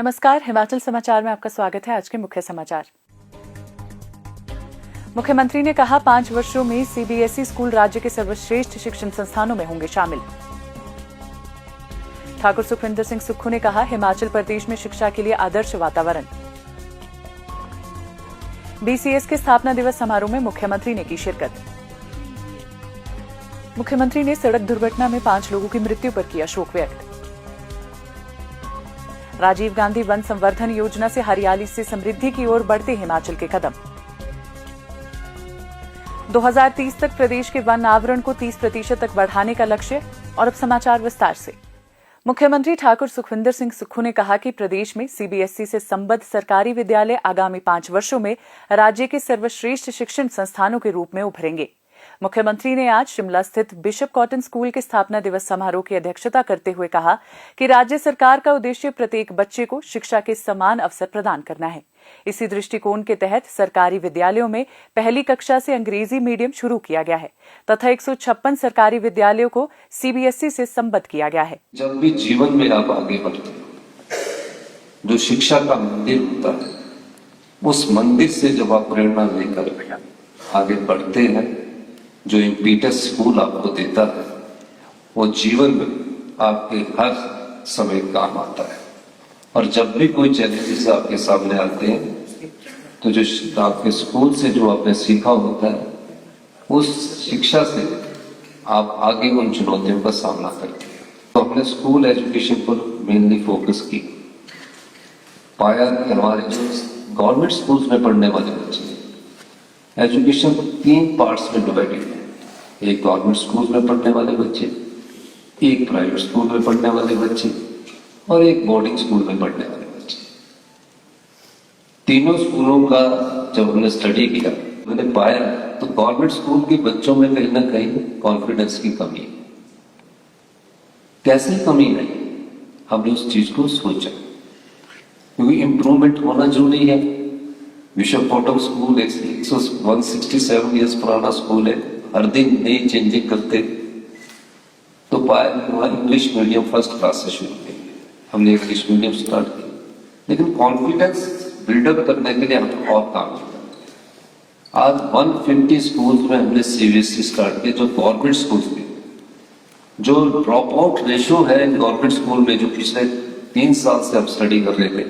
नमस्कार, हिमाचल समाचार में आपका स्वागत है। आज के मुख्य समाचार। मुख्यमंत्री ने कहा 5 वर्षों में सीबीएसई स्कूल राज्य के सर्वश्रेष्ठ शिक्षण संस्थानों में होंगे शामिल। ठाकुर सुखविंदर सिंह सुक्खू ने कहा हिमाचल प्रदेश में शिक्षा के लिए आदर्श वातावरण। बीसीएस के स्थापना दिवस समारोह में मुख्यमंत्री ने की शिरकत। मुख्यमंत्री ने सड़क दुर्घटना में 5 लोगों की मृत्यु पर किया शोक व्यक्त। राजीव गांधी वन संवर्धन योजना से हरियाली से समृद्धि की ओर बढ़ते हिमाचल के कदम। 2030 तक प्रदेश के वन आवरण को 30% तक बढ़ाने का लक्ष्य। और अब समाचार विस्तार से। मुख्यमंत्री ठाकुर सुखविंदर सिंह सुक्खू ने कहा कि प्रदेश में सीबीएसई से संबद्ध सरकारी विद्यालय आगामी 5 वर्षों में राज्य के सर्वश्रेष्ठ शिक्षण संस्थानों के रूप में उभरेंगे। मुख्यमंत्री ने आज शिमला स्थित बिशप कॉटन स्कूल के स्थापना दिवस समारोह की अध्यक्षता करते हुए कहा कि राज्य सरकार का उद्देश्य प्रत्येक बच्चे को शिक्षा के समान अवसर प्रदान करना है। इसी दृष्टिकोण के तहत सरकारी विद्यालयों में पहली कक्षा से अंग्रेजी मीडियम शुरू किया गया है तथा 156 सरकारी विद्यालयों को सीबीएसई से संबद्ध किया गया है। जब भी जीवन में आप आगे बढ़ते हैं, जो शिक्षा का मंदिर होता है, उस मंदिर से जब आप प्रेरणा लेकर आगे बढ़ते हैं, जो इम्पीटस स्कूल आपको देता है, वो जीवन में आपके हर समय काम आता है। और जब भी कोई चैलेंजेस आपके सामने आते हैं, तो जो आपके स्कूल से जो आपने सीखा होता है, उस शिक्षा से आप आगे उन चुनौतियों का सामना करते हैं। तो हमने स्कूल एजुकेशन पर मेनली फोकस की। पाया कि हमारे जो गवर्नमेंट स्कूल्स में पढ़ने वाले बच्चे एजुकेशन 3 पार्ट्स में डिवाइडेड है। एक गवर्नमेंट स्कूल में पढ़ने वाले बच्चे, एक प्राइवेट स्कूल में पढ़ने वाले बच्चे और एक बोर्डिंग स्कूल में पढ़ने वाले बच्चे। तीनों स्कूलों का जब हमने स्टडी किया, मैंने पाया तो गवर्नमेंट स्कूल के बच्चों में कहीं ना कहीं कॉन्फिडेंस की कमी है। कैसे कमी है, हमने उस चीज को सोचा, क्योंकि इम्प्रूवमेंट होना जरूरी है। बिशप कॉटन स्कूल 167 ईयर्स पुराना स्कूल है, हर दिन नई चेंजिंग करते। तो पाया कि इंग्लिश मीडियम फर्स्ट क्लास से शुरू किया, हमने इंग्लिश मीडियम स्टार्ट किया, लेकिन कॉन्फिडेंस बिल्डअप करने के लिए हमें और काम किया। आज 150 स्कूल्स में हमने सीबीएसई स्टार्ट किया, जो गवर्नमेंट स्कूल्स में जो ड्रॉप आउट रेशियो है गवर्नमेंट स्कूल में, जो पिछले 3 साल से हम स्टडी कर रहे थे,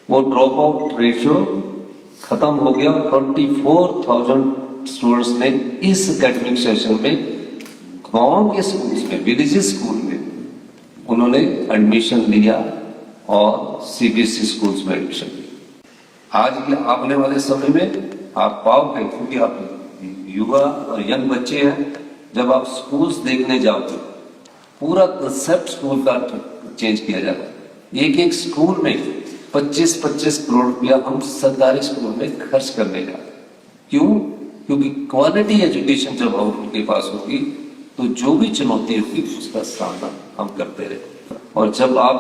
वो ड्रॉप आउट रेशियो खत्म हो गया। 24,000 स्टूडेंट्स ने इस एकेडमिक सेशन में गांव के स्कूल्स में, विलेजेस स्कूल में उन्होंने एडमिशन लिया और सीबीएसई स्कूल्स में एडमिशन लिया। आज के आने वाले समय में आप पाओगे, क्योंकि आप युवा और यंग बच्चे हैं, जब आप स्कूल्स देखने जाओगे पूरा कंसेप्ट स्कूल का चेंज किया जाता है। एक स्कूल में 25-25 करोड़ रुपया हम सरकारी स्कूल में खर्च करने जा रहे हैं। क्यों? क्योंकि क्वालिटी एजुकेशन जब हम उनके पास होगी तो जो भी चुनौती होगी उसका सामना हम करते रहे। और जब आप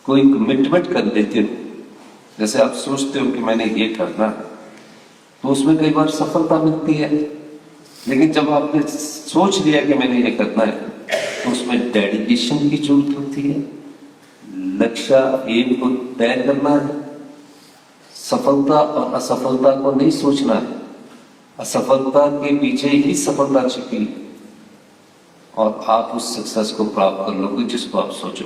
कोई कमिटमेंट कर लेते हो, जैसे आप सोचते हो कि मैंने ये करना है, तो उसमें कई बार सफलता मिलती है, लेकिन जब आपने सोच लिया कि मैंने ये करना है, तो उसमें डेडिकेशन की जरूरत होती है, लक्ष्य एम को तय करना है, सफलता और असफलता को नहीं सोचना है। असफलता के पीछे ही सफलता छिपी है और आप उस सक्सेस को प्राप्त कर लोगे जिसको आप सोचो,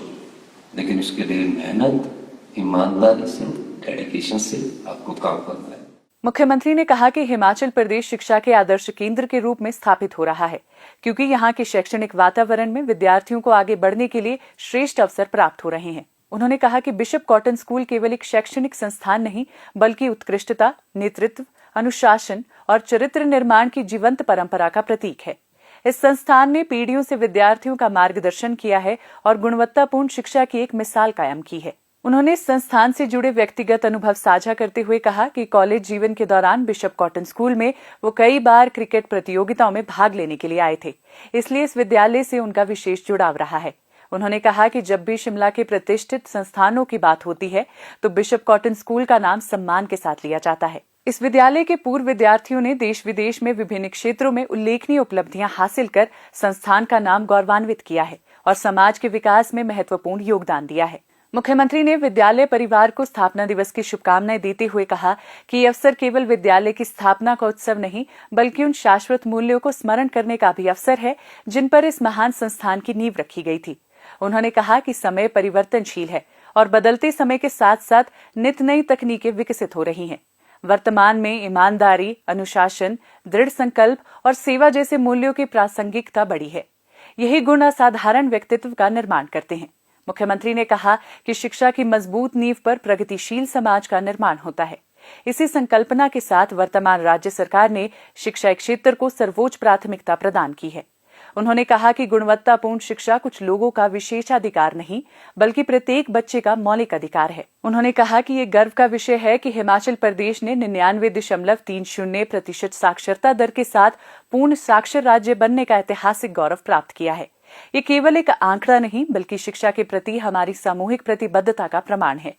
लेकिन उसके लिए मेहनत, ईमानदारी से, डेडिकेशन से आपको काम करना है। मुख्यमंत्री ने कहा कि हिमाचल प्रदेश शिक्षा के आदर्श केंद्र के रूप में स्थापित हो रहा है, क्योंकि यहाँ के शैक्षणिक वातावरण में विद्यार्थियों को आगे बढ़ने के लिए श्रेष्ठ अवसर प्राप्त हो रहे हैं। उन्होंने कहा कि बिशप कॉटन स्कूल केवल एक शैक्षणिक संस्थान नहीं, बल्कि उत्कृष्टता, नेतृत्व, अनुशासन और चरित्र निर्माण की जीवंत परंपरा का प्रतीक है। इस संस्थान ने पीढ़ियों से विद्यार्थियों का मार्गदर्शन किया है और गुणवत्तापूर्ण शिक्षा की एक मिसाल कायम की है। उन्होंने इस संस्थान से जुड़े व्यक्तिगत अनुभव साझा करते हुए कहा कि कॉलेज जीवन के दौरान बिशप कॉटन स्कूल में वो कई बार क्रिकेट प्रतियोगिताओं में भाग लेने के लिए आए थे, इसलिए इस विद्यालय से उनका विशेष जुड़ाव रहा है। उन्होंने कहा कि जब भी शिमला के प्रतिष्ठित संस्थानों की बात होती है तो बिशप कॉटन स्कूल का नाम सम्मान के साथ लिया जाता है। इस विद्यालय के पूर्व विद्यार्थियों ने देश विदेश में विभिन्न क्षेत्रों में उल्लेखनीय उपलब्धियां हासिल कर संस्थान का नाम गौरवान्वित किया है और समाज के विकास में महत्वपूर्ण योगदान दिया है। मुख्यमंत्री ने विद्यालय परिवार को स्थापना दिवस की शुभकामनाएं देते हुए कहा कि ये अवसर केवल विद्यालय की स्थापना का उत्सव नहीं बल्कि उन शाश्वत मूल्यों को स्मरण करने का भी अवसर है जिन पर इस महान संस्थान की नींव रखी गई थी। उन्होंने कहा कि समय परिवर्तनशील है और बदलते समय के साथ साथ नित नई तकनीकें विकसित हो रही हैं। वर्तमान में ईमानदारी, अनुशासन, दृढ़ संकल्प और सेवा जैसे मूल्यों की प्रासंगिकता बढ़ी है। यही गुण असाधारण व्यक्तित्व का निर्माण करते हैं। मुख्यमंत्री ने कहा कि शिक्षा की मजबूत नींव पर प्रगतिशील समाज का निर्माण होता है। इसी संकल्पना के साथ वर्तमान राज्य सरकार ने शिक्षा क्षेत्र को सर्वोच्च प्राथमिकता प्रदान की है। उन्होंने कहा कि गुणवत्तापूर्ण शिक्षा कुछ लोगों का विशेषाधिकार नहीं बल्कि प्रत्येक बच्चे का मौलिक अधिकार है। उन्होंने कहा कि ये गर्व का विषय है कि हिमाचल प्रदेश ने 99.30% साक्षरता दर के साथ पूर्ण साक्षर राज्य बनने का ऐतिहासिक गौरव प्राप्त किया है। ये केवल एक आंकड़ा नहीं बल्कि शिक्षा के प्रति हमारी सामूहिक प्रतिबद्धता का प्रमाण है।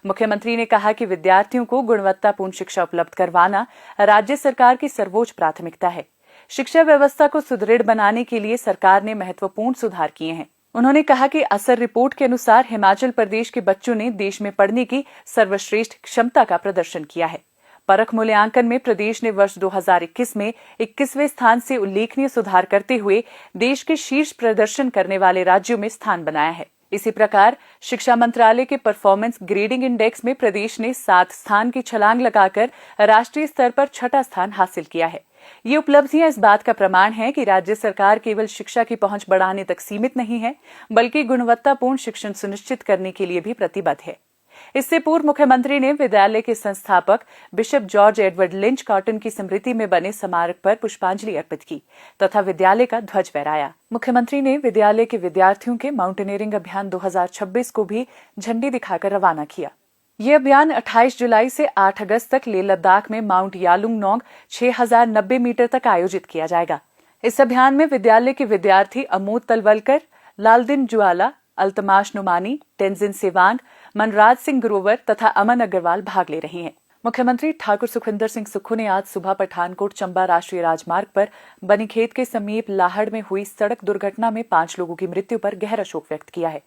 मुख्यमंत्री ने कहा कि विद्यार्थियों को गुणवत्तापूर्ण शिक्षा उपलब्ध करवाना राज्य सरकार की सर्वोच्च प्राथमिकता है। शिक्षा व्यवस्था को सुदृढ़ बनाने के लिए सरकार ने महत्वपूर्ण सुधार किए हैं। उन्होंने कहा कि असर रिपोर्ट के अनुसार हिमाचल प्रदेश के बच्चों ने देश में पढ़ने की सर्वश्रेष्ठ क्षमता का प्रदर्शन किया है। परख मूल्यांकन में प्रदेश ने वर्ष 2021 में 21वें स्थान से उल्लेखनीय सुधार करते हुए देश के शीर्ष प्रदर्शन करने वाले राज्यों में स्थान बनाया है। इसी प्रकार शिक्षा मंत्रालय के परफॉर्मेंस ग्रेडिंग इंडेक्स में प्रदेश ने 7 स्थान की छलांग लगाकर राष्ट्रीय स्तर पर 6ठा स्थान हासिल किया है। ये उपलब्धियां इस बात का प्रमाण है कि राज्य सरकार केवल शिक्षा की पहुंच बढ़ाने तक सीमित नहीं है बल्कि गुणवत्तापूर्ण शिक्षण सुनिश्चित करने के लिए भी प्रतिबद्ध है। इससे पूर्व मुख्यमंत्री ने विद्यालय के संस्थापक bishop George Edward lynch cotton की स्मृति में बने स्मारक पर पुष्पांजलि अर्पित की तथा विद्यालय का ध्वज फहराया। मुख्यमंत्री ने विद्यालय के विद्यार्थियों के माउंटेनियरिंग अभियान 2026 को भी झंडी दिखाकर रवाना किया। ये अभियान 28 जुलाई से 8 अगस्त तक लेह लद्दाख में माउंट यालुंग नोंग 6090 मीटर तक आयोजित किया जाएगा। इस अभियान में विद्यालय के विद्यार्थी अमोद तलवलकर, लालदिन जुआला, अल्तमाश नुमानी, तेंजिन सेवांग, मनराज सिंह ग्रोवर तथा अमन अग्रवाल भाग ले रहे हैं। मुख्यमंत्री ठाकुर सुखविंदर सिंह सुक्खू ने आज सुबह पठानकोट चंबा राष्ट्रीय राजमार्ग पर बनीखेत के समीप लाहड़ में हुई सड़क दुर्घटना में 5 लोगों की मृत्यु पर गहरा शोक व्यक्त किया है।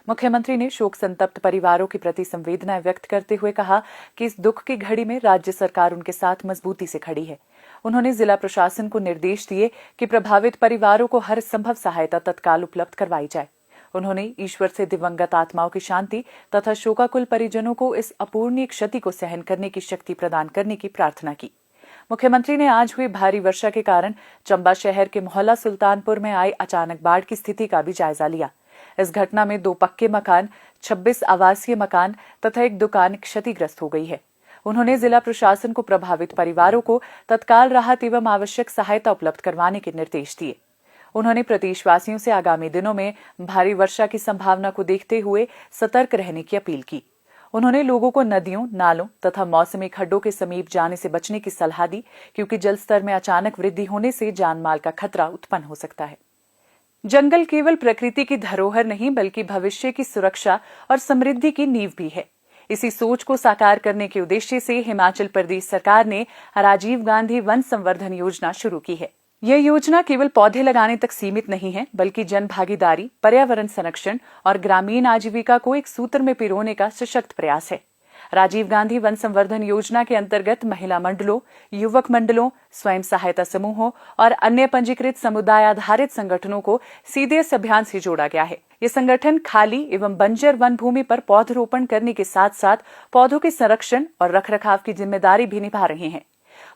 मुख्यमंत्री ने शोक संतप्त परिवारों के प्रति संवेदनाएं व्यक्त करते हुए कहा कि इस दुख की घड़ी में राज्य सरकार उनके साथ मजबूती से खड़ी है। उन्होंने जिला प्रशासन को निर्देश दिए कि प्रभावित परिवारों को हर संभव सहायता तत्काल उपलब्ध करवाई जाए। उन्होंने ईश्वर से दिवंगत आत्माओं की शांति तथा शोकाकुल परिजनों को इस अपूर्णीय क्षति को सहन करने की शक्ति प्रदान करने की प्रार्थना की। मुख्यमंत्री ने आज हुई भारी वर्षा के कारण चंबा शहर के मोहल्ला सुल्तानपुर में आई अचानक बाढ़ की स्थिति का भी जायजा लिया। इस घटना में 2 पक्के मकान, 26 आवासीय मकान तथा एक दुकान क्षतिग्रस्त हो गई है। उन्होंने जिला प्रशासन को प्रभावित परिवारों को तत्काल राहत एवं आवश्यक सहायता उपलब्ध करवाने के निर्देश दिए। उन्होंने प्रदेशवासियों से आगामी दिनों में भारी वर्षा की संभावना को देखते हुए सतर्क रहने की अपील की। उन्होंने लोगों को नदियों, नालों तथा मौसमी खड्डों के समीप जाने से बचने की सलाह दी क्योंकि जल स्तर में अचानक वृद्धि होने से जानमाल का खतरा उत्पन्न हो सकता है। जंगल केवल प्रकृति की धरोहर नहीं बल्कि भविष्य की सुरक्षा और समृद्धि की नींव भी है। इसी सोच को साकार करने के उद्देश्य से हिमाचल प्रदेश सरकार ने राजीव गांधी वन संवर्धन योजना शुरू की है। यह योजना केवल पौधे लगाने तक सीमित नहीं है बल्कि जन भागीदारी, पर्यावरण संरक्षण और ग्रामीण आजीविका को एक सूत्र में पिरोने का सशक्त प्रयास है। राजीव गांधी वन संवर्धन योजना के अंतर्गत महिला मंडलों, युवक मंडलों, स्वयं सहायता समूहों और अन्य पंजीकृत समुदाय आधारित संगठनों को सीधे इस अभियान से जोड़ा गया है। ये संगठन खाली एवं बंजर वन भूमि पर पौधरोपण करने के साथ साथ पौधों के संरक्षण और रखरखाव की जिम्मेदारी भी निभा रहे हैं।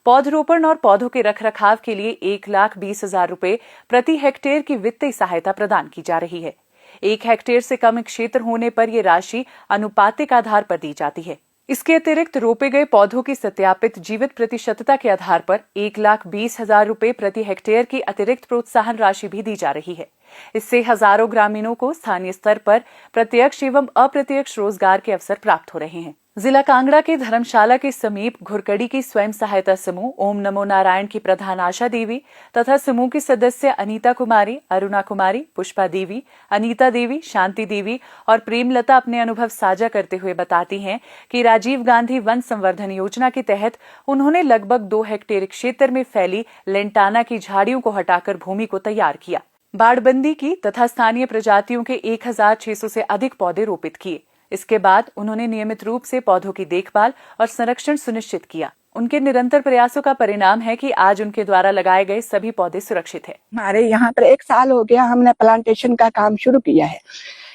पौधरोपण और पौधों के रखरखाव के लिए 1,20,000 रुपए प्रति हेक्टेयर की वित्तीय सहायता प्रदान की जा रही है। 1 हेक्टेयर से कम क्षेत्र होने पर यह राशि अनुपातिक आधार पर दी जाती है। इसके अतिरिक्त रोपे गए पौधों की सत्यापित जीवित प्रतिशतता के आधार पर 1,20,000 रुपए प्रति हेक्टेयर की अतिरिक्त प्रोत्साहन राशि भी दी जा रही है। इससे हजारों ग्रामीणों को स्थानीय स्तर पर प्रत्यक्ष एवं अप्रत्यक्ष रोजगार के अवसर प्राप्त हो रहे हैं। जिला कांगड़ा के धर्मशाला के समीप घुरकड़ी की स्वयं सहायता समूह ओम नमो नारायण की प्रधान आशा देवी तथा समूह की सदस्य अनीता कुमारी, अरुणा कुमारी, पुष्पा देवी, अनीता देवी, शांति देवी और प्रेमलता अपने अनुभव साझा करते हुए बताती हैं कि राजीव गांधी वन संवर्धन योजना के तहत उन्होंने लगभग 2 हेक्टेयर क्षेत्र में फैली लेंटाना की झाड़ियों को हटाकर भूमि को तैयार किया, बाड़बंदी की तथा स्थानीय प्रजातियों के 1,600 से अधिक पौधे रोपित किए, इसके बाद उन्होंने नियमित रूप से पौधों की देखभाल और संरक्षण सुनिश्चित किया। उनके निरंतर प्रयासों का परिणाम है कि आज उनके द्वारा लगाए गए सभी पौधे सुरक्षित हैं। हमारे यहाँ पर 1 साल हो गया हमने प्लांटेशन का काम शुरू किया है,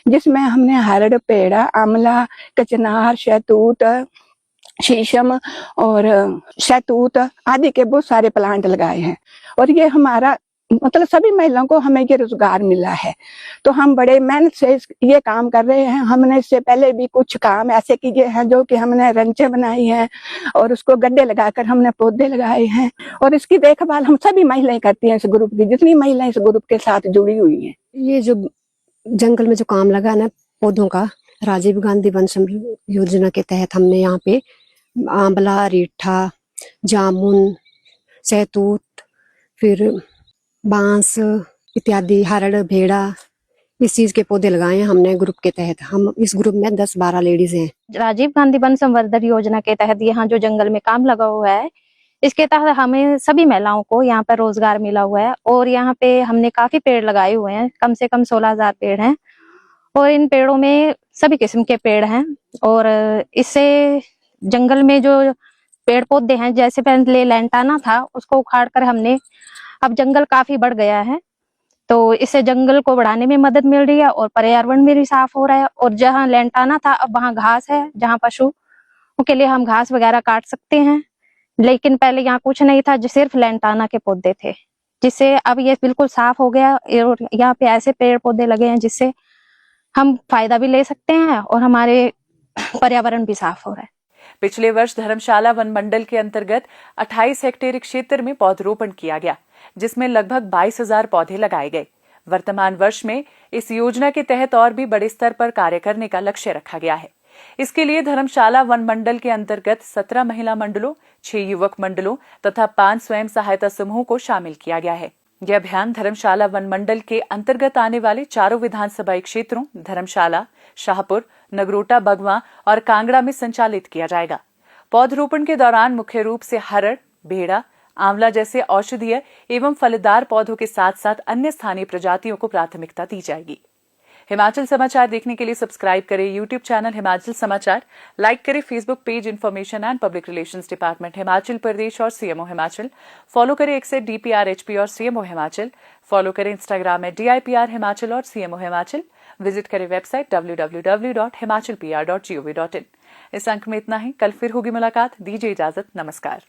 जिसमें हमने हरड़, पेड़ा, आंवला, कचनार, शहतूत, शीशम और शहतूत आदि के बहुत सारे प्लांट लगाए हैं। और ये हमारा मतलब सभी महिलाओं को हमें ये रोजगार मिला है, तो हम बड़े मेहनत से ये काम कर रहे हैं। हमने इससे पहले भी कुछ काम ऐसे किए हैं, जो कि हमने रंचे बनाई हैं और उसको गड्ढे लगाकर हमने पौधे लगाए हैं, और इसकी देखभाल हम सभी महिलाएं करती हैं। इस ग्रुप की जितनी महिलाएं इस ग्रुप के साथ जुड़ी हुई हैं। ये जो जंगल में जो काम लगा ना पौधों का, राजीव गांधी वन योजना के तहत हमने यहाँ पे आंवला, रीठा, जामुन, सहतूत, फिर बांस इत्यादि, हरड़, भेड़ा, इस चीज के पौधे लगाए हैं हमने ग्रुप के तहत। हम इस ग्रुप में 10-12 लेडीज हैं। राजीव गांधी वन संवर्धन योजना के तहत यहाँ जो जंगल में काम लगा हुआ है, इसके तहत हमें सभी महिलाओं को यहाँ पर रोजगार मिला हुआ है। और यहाँ पे हमने काफी पेड़ लगाए हुए हैं, कम से कम 16,000 पेड़ हैं, और इन पेड़ों में सभी किस्म के पेड़ हैं। और इससे जंगल में जो पेड़ पौधे हैं, जैसे पहले लैंटाना था, उसको उखाड़ कर हमने, अब जंगल काफी बढ़ गया है, तो इससे जंगल को बढ़ाने में मदद मिल रही है और पर्यावरण भी साफ हो रहा है। और जहाँ लैंटाना था, अब वहाँ घास है, जहाँ पशु के लिए हम घास वगैरह काट सकते हैं। लेकिन पहले यहाँ कुछ नहीं था, जो सिर्फ लैंटाना के पौधे थे, जिससे अब ये बिल्कुल साफ हो गया। और यहाँ पे ऐसे पेड़ पौधे लगे हैं जिससे हम फायदा भी ले सकते हैं और हमारे पर्यावरण भी साफ हो रहा है। पिछले वर्ष धर्मशाला वन मंडल के अंतर्गत 28 हेक्टेयर क्षेत्र में पौधरोपण किया गया, जिसमें लगभग 22,000 पौधे लगाए गए। वर्तमान वर्ष में इस योजना के तहत और भी बड़े स्तर पर कार्य करने का लक्ष्य रखा गया है। इसके लिए धर्मशाला वन मंडल के अंतर्गत 17 महिला मंडलों, 6 युवक मंडलों तथा 5 स्वयं सहायता समूहों को शामिल किया गया है। यह अभियान धर्मशाला वन मंडल के अंतर्गत आने वाले 4 विधानसभा क्षेत्रों धर्मशाला, शाहपुर, नगरोटा, बगवां और कांगड़ा में संचालित किया जाएगा। पौधरोपण के दौरान मुख्य रूप से हरड़, भेड़ा, आंवला जैसे औषधीय एवं फलदार पौधों के साथ साथ अन्य स्थानीय प्रजातियों को प्राथमिकता दी जाएगी। हिमाचल समाचार देखने के लिए सब्सक्राइब करें यूट्यूब चैनल हिमाचल समाचार, लाइक करें Facebook page information and public relations department Himachal Pradesh और सीएमओ हिमाचल, फॉलो करें एक्स DPRHP और सीएमओ हिमाचल, फॉलो करें इंस्टाग्राम में DIPR हिमाचल और सीएमओ हिमाचल, विजिट करें वेबसाइट www.himachalpr.gov.in। इस अंक में इतना ही, कल फिर होगी मुलाकात। दीजिए इजाजत, नमस्कार।